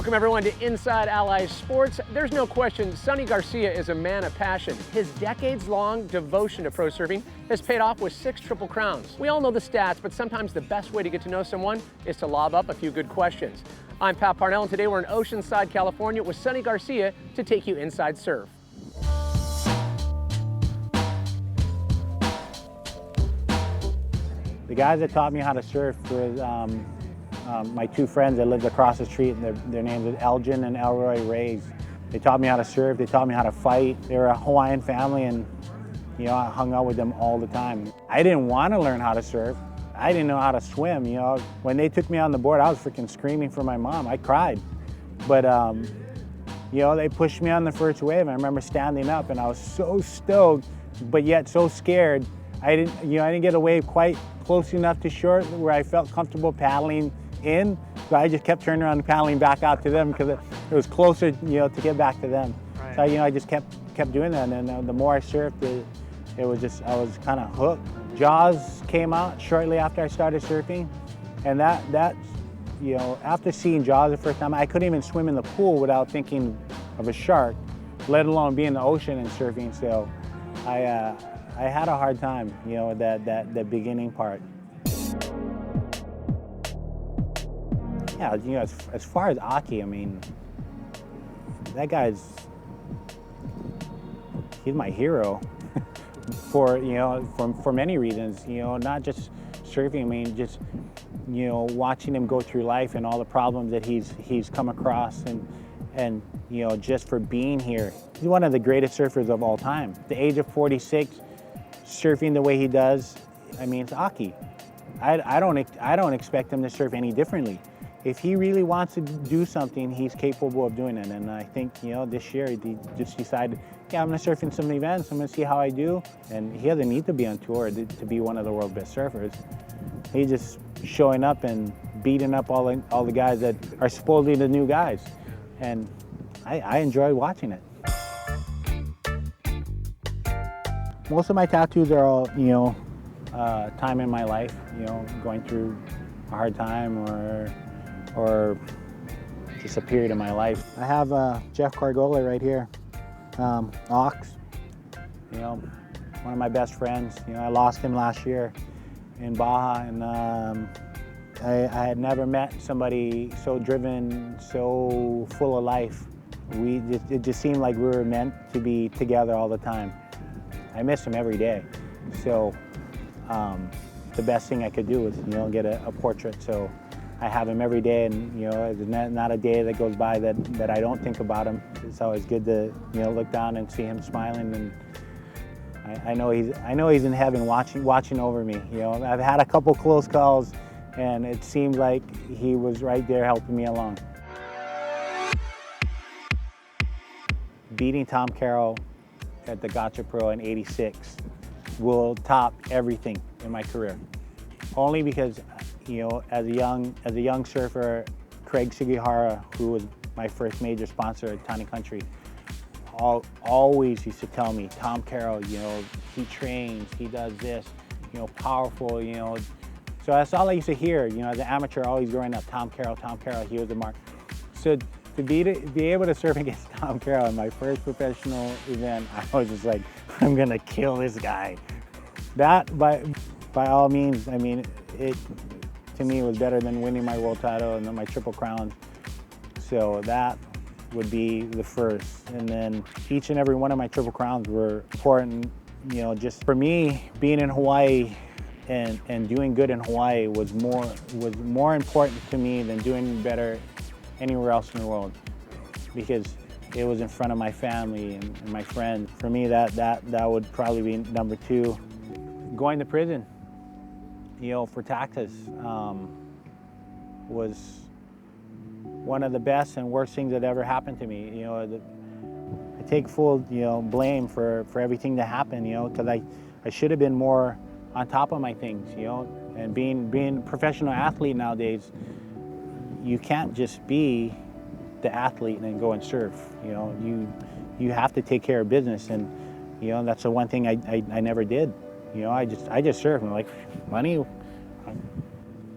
Welcome everyone to Inside Alli Sports. There's no question Sunny Garcia is a man of passion. His decades-long devotion to pro surfing has paid off with 6 Triple Crowns. We all know the stats, but sometimes the best way to get to know someone is to lob up a few good questions. I'm Pat Parnell, and today we're in Oceanside, California with Sunny Garcia to take you inside surf. The guys that taught me how to surf was my 2 friends that lived across the street, and their names are Elgin and Elroy Rays. They taught me how to surf, they taught me how to fight. They were a Hawaiian family, and I hung out with them all the time. I didn't want to learn how to surf. I didn't know how to swim. When they took me on the board, I was freaking screaming for my mom. I cried. But they pushed me on the first wave. I remember standing up, and I was so stoked, but yet so scared. I didn't get a wave quite close enough to shore where I felt comfortable paddling in, so I just kept turning around and paddling back out to them because it was closer, to get back to them. Right. So I just kept doing that, and the more I surfed, I was kind of hooked. Jaws came out shortly after I started surfing, and that after seeing Jaws the first time, I couldn't even swim in the pool without thinking of a shark, let alone be in the ocean and surfing. So I had a hard time, that beginning part. Yeah, as far as Occy, that he's my hero for many reasons, not just surfing. Just, watching him go through life and all the problems that he's come across, and just for being here. He's one of the greatest surfers of all time. At the age of 46, surfing the way he does, it's Occy. I don't expect him to surf any differently. If he really wants to do something, he's capable of doing it. And I think, this year he just decided, I'm going to surf in some events, I'm going to see how I do. And he doesn't need to be on tour to be one of the world's best surfers. He's just showing up and beating up all the guys that are supposedly the new guys. And I enjoy watching it. Most of my tattoos are all, time in my life, going through a hard time or just a period of my life. I have Jeff Kargola right here, Occy, one of my best friends. I lost him last year in Baja, and I had never met somebody so driven, so full of life. It just seemed like we were meant to be together all the time. I miss him every day. So the best thing I could do was, get a portrait. So I have him every day, and there's not a day that goes by that I don't think about him. It's always good to look down and see him smiling, and I know he's in heaven watching over me. I've had a couple close calls, and it seemed like he was right there helping me along. Beating Tom Carroll at the Gotcha Pro in '86 will top everything in my career. Only because, as a young surfer, Craig Sugihara, who was my first major sponsor at Tani Country, always used to tell me, Tom Carroll, he trains, he does this, powerful, So that's all I used to hear, as an amateur, always growing up, Tom Carroll, he was the mark. So to be able to surf against Tom Carroll in my first professional event, I was just like, I'm gonna kill this guy. That, by all means, it to me was better than winning my world title and then my Triple Crowns. So that would be the first. And then each and every one of my Triple Crowns were important, just for me, being in Hawaii and doing good in Hawaii was more important to me than doing better anywhere else in the world, because it was in front of my family and my friends. For me, that would probably be number 2. Going to prison, for taxes, was one of the best and worst things that ever happened to me. I take full, blame for everything that happened, because I should have been more on top of my things, and being a professional athlete nowadays, you can't just be the athlete and then go and surf. You have to take care of business, and that's the one thing I never did. I just surfed. I'm like, money.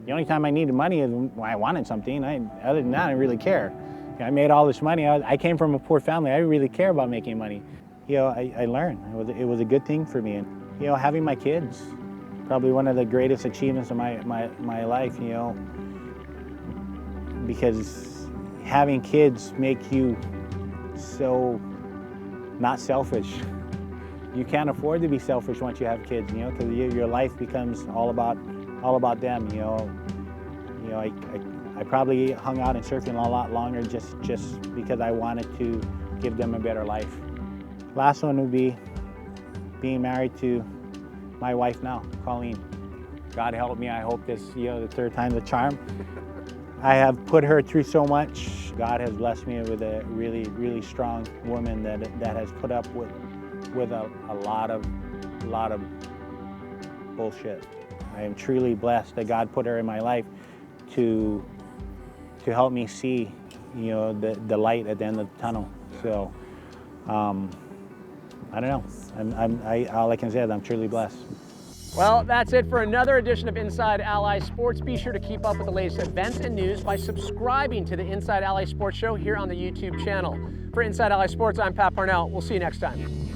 The only time I needed money is when I wanted something. Other than that, I didn't really care. I made all this money. I came from a poor family. I didn't really care about making money. You know, I learned. It was a good thing for me. And, you know, having my kids, probably one of the greatest achievements of my life, you know, because having kids make you so not selfish. You can't afford to be selfish once you have kids, you know, because your life becomes all about them, you know. You know, I probably hung out and surfing a lot longer just because I wanted to give them a better life. Last one would be being married to my wife now, Colleen. God help me, I hope this, you know, the third time's a charm. I have put her through so much. God has blessed me with a really, really strong woman that has put up with a lot of bullshit. I am truly blessed that God put her in my life to help me see, you know, the light at the end of the tunnel. So, I don't know. All I can say is I'm truly blessed. Well, that's it for another edition of Inside Alli Sports. Be sure to keep up with the latest events and news by subscribing to the Inside Alli Sports show here on the YouTube channel. For Inside Alli Sports, I'm Pat Parnell. We'll see you next time.